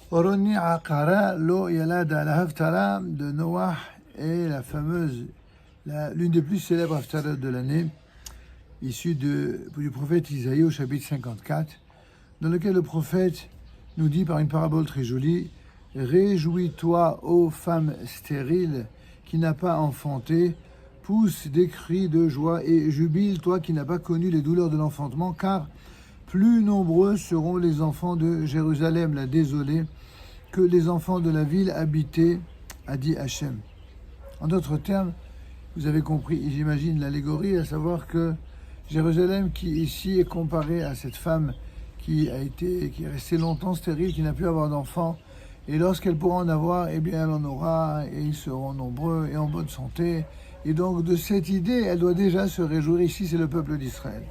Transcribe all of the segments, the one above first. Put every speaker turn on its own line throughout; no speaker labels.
Oroni Akara Lo Yalada, la Haftara de Noah est la fameuse, l'une des plus célèbres Haftara de l'année, issue du prophète Isaïe au chapitre 54, dans lequel le prophète nous dit par une parabole très jolie: Réjouis-toi, ô femme stérile qui n'a pas enfanté, pousse des cris de joie et jubile, toi qui n'as pas connu les douleurs de l'enfantement, car plus nombreux seront les enfants de Jérusalem, la désolée, que les enfants de la ville habitée, a dit Hachem. En d'autres termes, vous avez compris, j'imagine, l'allégorie, à savoir que Jérusalem, qui ici est comparée à cette femme qui est restée longtemps stérile, qui n'a pu avoir d'enfants, et lorsqu'elle pourra en avoir, eh bien elle en aura, et ils seront nombreux et en bonne santé. Et donc de cette idée, elle doit déjà se réjouir. Ici, c'est le peuple d'Israël.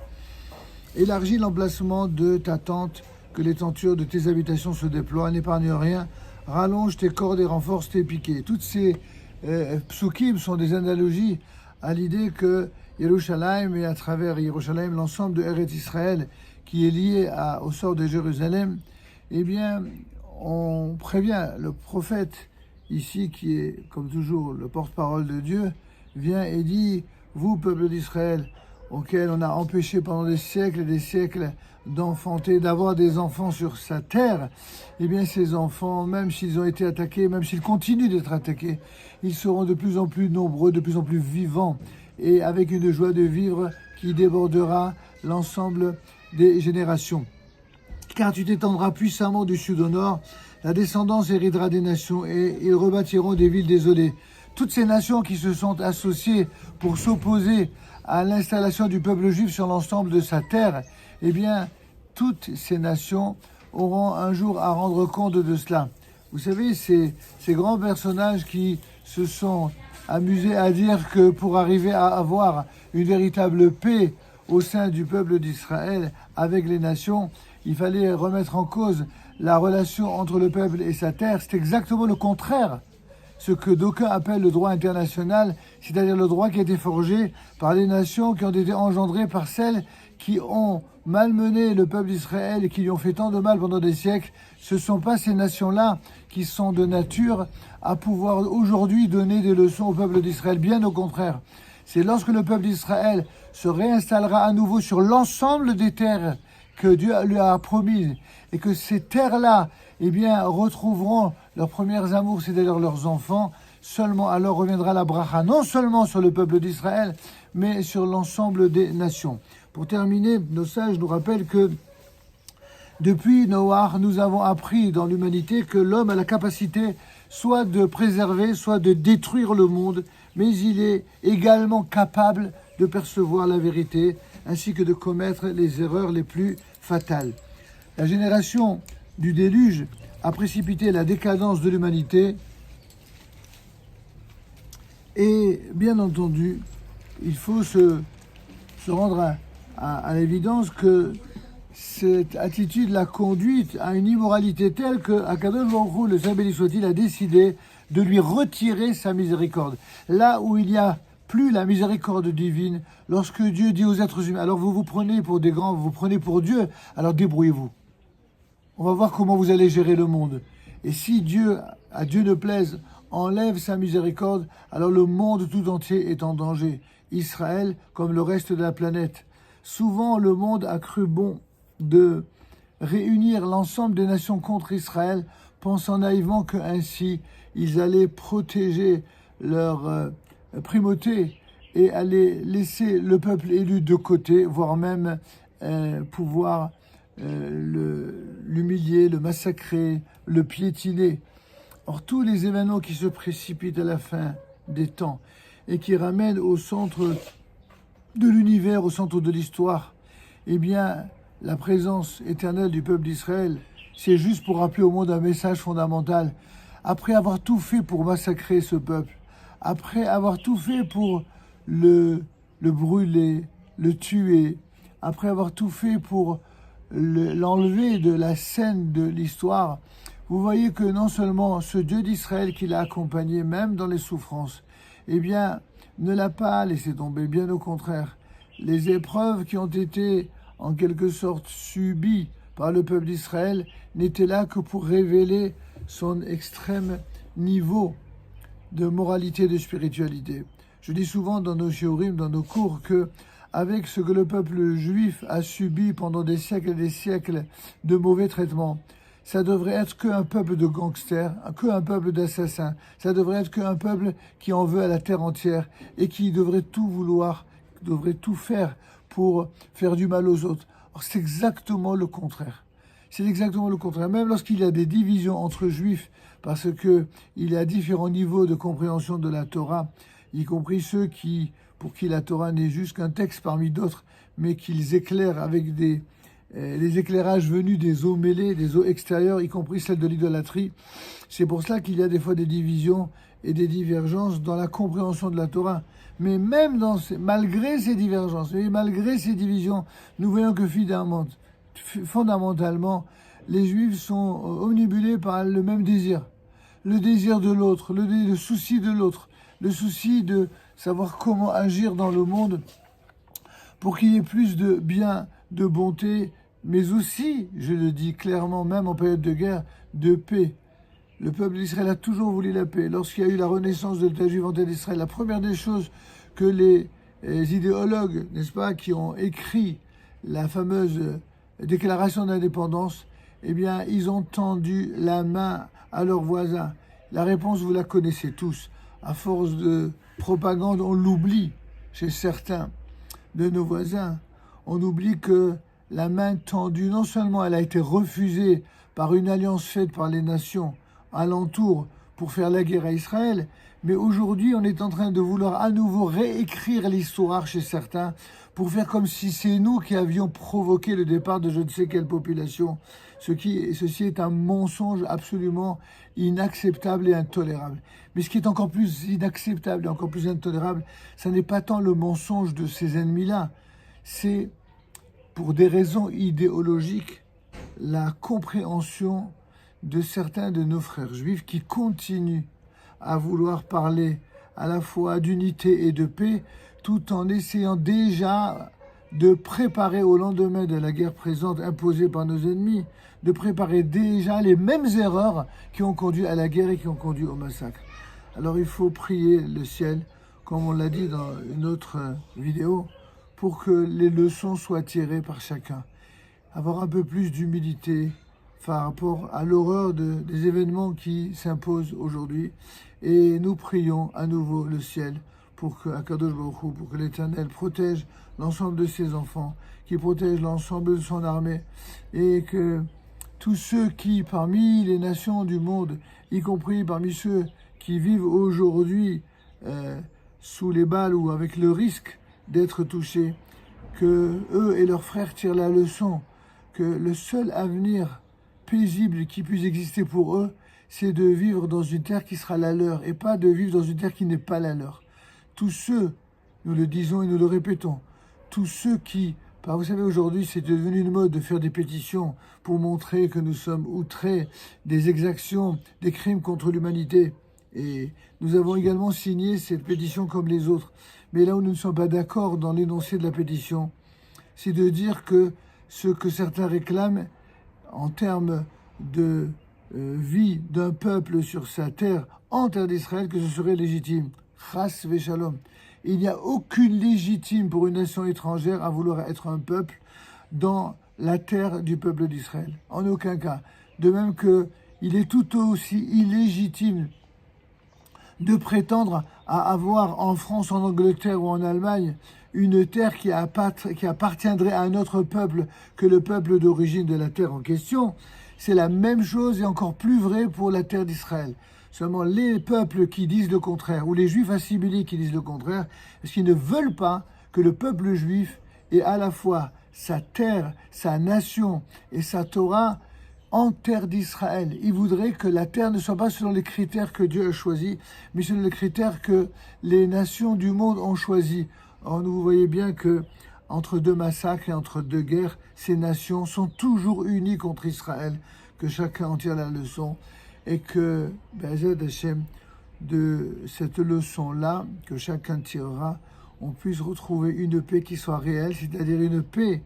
Élargis l'emplacement de ta tente, que les tentures de tes habitations se déploient, n'épargne rien, rallonge tes cordes et renforce tes piquets. Toutes ces psukim sont des analogies à l'idée que Yerushalayim, et à travers Yerushalayim, l'ensemble de Eretz Israël qui est lié au sort de Jérusalem, eh bien, on prévient le prophète ici, qui est comme toujours le porte-parole de Dieu, vient et dit: vous, peuple d'Israël, auquel on a empêché pendant des siècles et des siècles d'enfanter, d'avoir des enfants sur sa terre, eh bien ces enfants, même s'ils ont été attaqués, même s'ils continuent d'être attaqués, ils seront de plus en plus nombreux, de plus en plus vivants, et avec une joie de vivre qui débordera l'ensemble des générations. Car tu t'étendras puissamment du sud au nord, la descendance héritera des nations, et ils rebâtiront des villes désolées. Toutes ces nations qui se sont associées pour s'opposer à l'installation du peuple juif sur l'ensemble de sa terre, eh bien, toutes ces nations auront un jour à rendre compte de cela. Vous savez, ces grands personnages qui se sont amusés à dire que pour arriver à avoir une véritable paix au sein du peuple d'Israël avec les nations, il fallait remettre en cause la relation entre le peuple et sa terre. C'est exactement le contraire. Ce que d'aucuns appellent le droit international, c'est-à-dire le droit qui a été forgé par les nations qui ont été engendrées par celles qui ont malmené le peuple d'Israël et qui lui ont fait tant de mal pendant des siècles. Ce ne sont pas ces nations-là qui sont de nature à pouvoir aujourd'hui donner des leçons au peuple d'Israël, bien au contraire. C'est lorsque le peuple d'Israël se réinstallera à nouveau sur l'ensemble des terres que Dieu lui a promises, et que ces terres-là, eh bien, retrouveront leurs premiers amours, c'est-à-dire leurs enfants, seulement alors reviendra la bracha, non seulement sur le peuple d'Israël, mais sur l'ensemble des nations. Pour terminer, nos sages nous rappellent que depuis Noah, nous avons appris dans l'humanité que l'homme a la capacité soit de préserver, soit de détruire le monde, mais il est également capable de percevoir la vérité, ainsi que de commettre les erreurs les plus fatales. La génération du déluge a précipité la décadence de l'humanité, et bien entendu, il faut se rendre à l'évidence que cette attitude l'a conduite à une immoralité telle que Akadosh Baruch Hu, le Saint béni soit-il, a décidé de lui retirer sa miséricorde. Là où il n'y a plus la miséricorde divine, lorsque Dieu dit aux êtres humains: alors vous vous prenez pour des grands, vous vous prenez pour Dieu, alors débrouillez-vous. On va voir comment vous allez gérer le monde. Et si Dieu, à Dieu ne plaise, enlève sa miséricorde, alors le monde tout entier est en danger. Israël comme le reste de la planète. Souvent, le monde a cru bon de réunir l'ensemble des nations contre Israël, pensant naïvement qu'ainsi ils allaient protéger leur primauté et allaient laisser le peuple élu de côté, voire même pouvoir l'humilier, le massacrer, le piétiner. Or, tous les événements qui se précipitent à la fin des temps et qui ramènent au centre de l'univers, au centre de l'histoire, eh bien, la présence éternelle du peuple d'Israël, c'est juste pour rappeler au monde un message fondamental. Après avoir tout fait pour massacrer ce peuple, après avoir tout fait pour le brûler, le tuer, après avoir tout fait pour l'enlever de la scène de l'histoire, vous voyez que non seulement ce Dieu d'Israël qui l'a accompagné, même dans les souffrances, eh bien, ne l'a pas laissé tomber, bien au contraire. Les épreuves qui ont été en quelque sorte subies par le peuple d'Israël n'étaient là que pour révéler son extrême niveau de moralité et de spiritualité. Je dis souvent dans nos shiurim, dans nos cours, que avec ce que le peuple juif a subi pendant des siècles et des siècles de mauvais traitements, ça devrait être qu'un peuple de gangsters, qu'un peuple d'assassins. Ça devrait être qu'un peuple qui en veut à la terre entière et qui devrait tout vouloir, devrait tout faire pour faire du mal aux autres. Alors c'est exactement le contraire. C'est exactement le contraire. Même lorsqu'il y a des divisions entre juifs, parce qu'il y a différents niveaux de compréhension de la Torah, y compris ceux pour qui la Torah n'est juste qu'un texte parmi d'autres, mais qu'ils éclairent avec les éclairages venus des eaux mêlées, des eaux extérieures, y compris celles de l'idolâtrie. C'est pour cela qu'il y a des fois des divisions et des divergences dans la compréhension de la Torah. Mais même malgré ces divergences, et malgré ces divisions, nous voyons que fondamentalement, les Juifs sont omnibulés par le même désir. Le désir de l'autre, le souci de l'autre, le souci de savoir comment agir dans le monde pour qu'il y ait plus de bien, de bonté, mais aussi, je le dis clairement, même en période de guerre, de paix. Le peuple d'Israël a toujours voulu la paix. Lorsqu'il y a eu la renaissance de l'État juif en terre d'Israël, la première des choses que les idéologues, n'est-ce pas, qui ont écrit la fameuse déclaration d'indépendance, eh bien, ils ont tendu la main à leurs voisins. La réponse, vous la connaissez tous. À force de propagande, on l'oublie chez certains de nos voisins. On oublie que la main tendue, non seulement elle a été refusée par une alliance faite par les nations alentour pour faire la guerre à Israël, mais aujourd'hui on est en train de vouloir à nouveau réécrire l'histoire chez certains pour faire comme si c'est nous qui avions provoqué le départ de je ne sais quelle population. Ceci est un mensonge absolument inacceptable et intolérable. Mais ce qui est encore plus inacceptable et encore plus intolérable, ce n'est pas tant le mensonge de ces ennemis-là, c'est pour des raisons idéologiques, la compréhension de certains de nos frères juifs qui continuent à vouloir parler à la fois d'unité et de paix, tout en essayant déjà de préparer au lendemain de la guerre présente imposée par nos ennemis, de préparer déjà les mêmes erreurs qui ont conduit à la guerre et qui ont conduit au massacre. Alors il faut prier le ciel, comme on l'a dit dans une autre vidéo, pour que les leçons soient tirées par chacun. Avoir un peu plus d'humilité par rapport à l'horreur des événements qui s'imposent aujourd'hui. Et nous prions à nouveau le ciel pour que Akadosh Baruch Hu, pour que l'Éternel protège l'ensemble de ses enfants, qui protège l'ensemble de son armée, et que tous ceux qui, parmi les nations du monde, y compris parmi ceux qui vivent aujourd'hui sous les balles ou avec le risque d'être touchés, que eux et leurs frères tirent la leçon, que le seul avenir paisible qui puisse exister pour eux, c'est de vivre dans une terre qui sera la leur et pas de vivre dans une terre qui n'est pas la leur. Tous ceux, nous le disons et nous le répétons, tous ceux qui, vous savez, aujourd'hui, c'est devenu une mode de faire des pétitions pour montrer que nous sommes outrés des exactions, des crimes contre l'humanité. Et nous avons également signé cette pétition comme les autres. Mais là où nous ne sommes pas d'accord dans l'énoncé de la pétition, c'est de dire que ce que certains réclament en termes de vie d'un peuple sur sa terre, en terre d'Israël, que ce serait légitime. Chas v'shalom. Il n'y a aucune légitime pour une nation étrangère à vouloir être un peuple dans la terre du peuple d'Israël. En aucun cas. De même qu'il est tout aussi illégitime de prétendre à avoir en France, en Angleterre ou en Allemagne une terre qui appartiendrait à un autre peuple que le peuple d'origine de la terre en question. C'est la même chose et encore plus vrai pour la terre d'Israël. Seulement les peuples qui disent le contraire, ou les juifs assimilés qui disent le contraire, parce qu'ils ne veulent pas que le peuple juif ait à la fois sa terre, sa nation et sa Torah en terre d'Israël. Ils voudraient que la terre ne soit pas selon les critères que Dieu a choisis, mais selon les critères que les nations du monde ont choisis. Or, vous voyez bien que entre deux massacres et entre deux guerres, ces nations sont toujours unies contre Israël, que chacun en tire la leçon, et que, Be'ezrat Hashem, de cette leçon-là, que chacun tirera, on puisse retrouver une paix qui soit réelle, c'est-à-dire une paix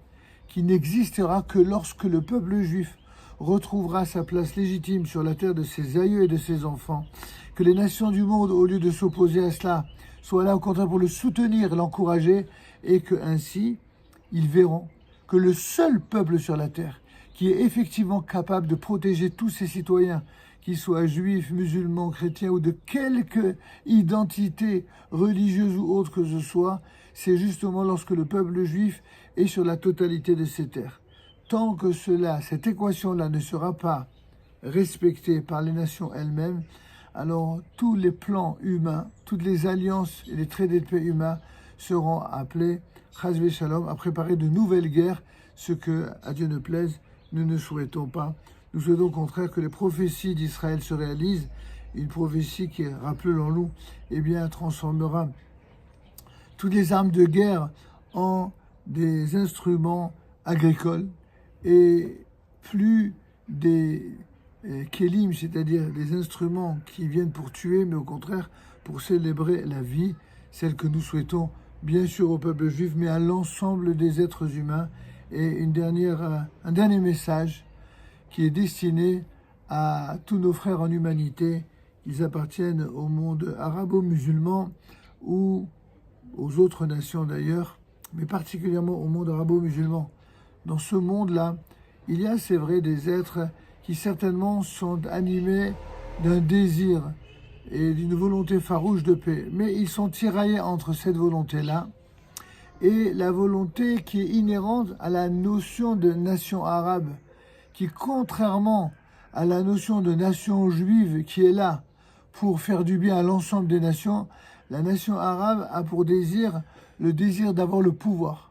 qui n'existera que lorsque le peuple juif retrouvera sa place légitime sur la terre de ses aïeux et de ses enfants, que les nations du monde, au lieu de s'opposer à cela, soient là au contraire pour le soutenir, l'encourager, et que ainsi, ils verront que le seul peuple sur la terre qui est effectivement capable de protéger tous ses citoyens, qu'ils soient juifs, musulmans, chrétiens ou de quelque identité religieuse ou autre que ce soit, c'est justement lorsque le peuple juif est sur la totalité de ses terres. Tant que cette équation-là ne sera pas respectée par les nations elles-mêmes, alors tous les plans humains, toutes les alliances et les traités de paix humains seront appelés, chas v'shalom, à préparer de nouvelles guerres, ce que, à Dieu ne plaise, nous ne souhaitons pas. Nous souhaitons au contraire que les prophéties d'Israël se réalisent, une prophétie qui, rappelons-nous, transformera toutes les armes de guerre en des instruments agricoles et plus des kélim, c'est-à-dire des instruments qui viennent pour tuer, mais au contraire pour célébrer la vie, celle que nous souhaitons bien sûr au peuple juif, mais à l'ensemble des êtres humains. Et un dernier message qui est destiné à tous nos frères en humanité, qu'ils appartiennent au monde arabo-musulman ou aux autres nations d'ailleurs, mais particulièrement au monde arabo-musulman. Dans ce monde-là, il y a, c'est vrai, des êtres qui certainement sont animés d'un désir et d'une volonté farouche de paix, mais ils sont tiraillés entre cette volonté-là et la volonté qui est inhérente à la notion de nation arabe, qui, contrairement à la notion de nation juive qui est là pour faire du bien à l'ensemble des nations, la nation arabe a pour désir le désir d'avoir le pouvoir.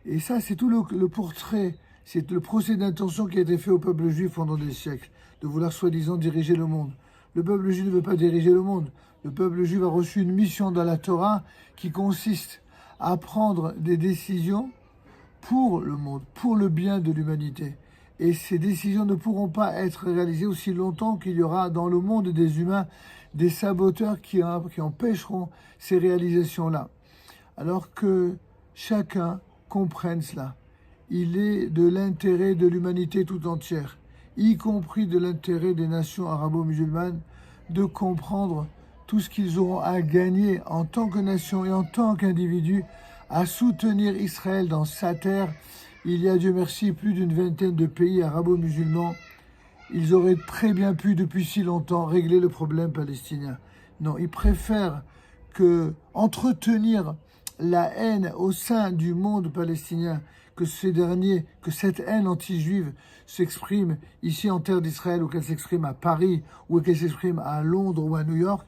Et ça, c'est tout le portrait, c'est le procès d'intention qui a été fait au peuple juif pendant des siècles, de vouloir soi-disant diriger le monde. Le peuple juif ne veut pas diriger le monde. Le peuple juif a reçu une mission dans la Torah qui consiste à prendre des décisions pour le monde, pour le bien de l'humanité. Et ces décisions ne pourront pas être réalisées aussi longtemps qu'il y aura dans le monde des humains des saboteurs qui empêcheront ces réalisations-là. Alors que chacun comprenne cela. Il est de l'intérêt de l'humanité tout entière, y compris de l'intérêt des nations arabo-musulmanes, de comprendre tout ce qu'ils auront à gagner en tant que nation et en tant qu'individu à soutenir Israël dans sa terre. Il y a, Dieu merci, plus d'une vingtaine de pays arabo-musulmans. Ils auraient très bien pu, depuis si longtemps, régler le problème palestinien. Non, ils préfèrent entretenir la haine au sein du monde palestinien, que cette haine anti-juive s'exprime ici en terre d'Israël, ou qu'elle s'exprime à Paris, ou qu'elle s'exprime à Londres ou à New York.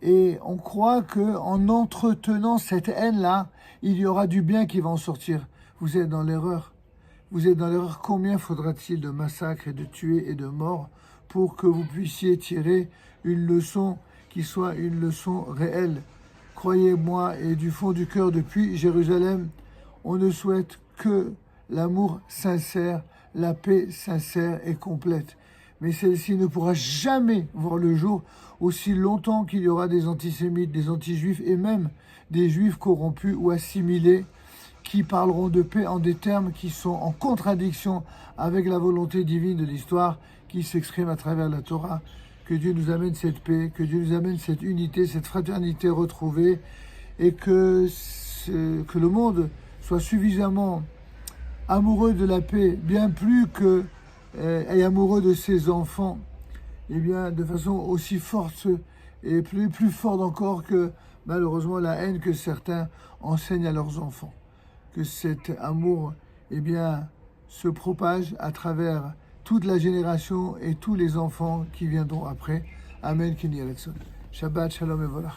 Et on croit qu'en entretenant cette haine-là, il y aura du bien qui va en sortir. Vous êtes dans l'erreur. Vous êtes dans l'erreur. Combien faudra-t-il de massacres et de tués et de morts pour que vous puissiez tirer une leçon qui soit une leçon réelle? Croyez-moi, et du fond du cœur depuis Jérusalem, on ne souhaite que l'amour sincère, la paix sincère et complète. Mais celle-ci ne pourra jamais voir le jour aussi longtemps qu'il y aura des antisémites, des anti-juifs et même des juifs corrompus ou assimilés qui parleront de paix en des termes qui sont en contradiction avec la volonté divine de l'histoire qui s'exprime à travers la Torah. Que Dieu nous amène cette paix, que Dieu nous amène cette unité, cette fraternité retrouvée et que le monde soit suffisamment amoureux de la paix, bien plus que et amoureux de ses enfants, et bien de façon aussi forte et plus forte encore que malheureusement la haine que certains enseignent à leurs enfants. Que cet amour se propage à travers toute la génération et tous les enfants qui viendront après. Amen. Shabbat, shalom et voilà.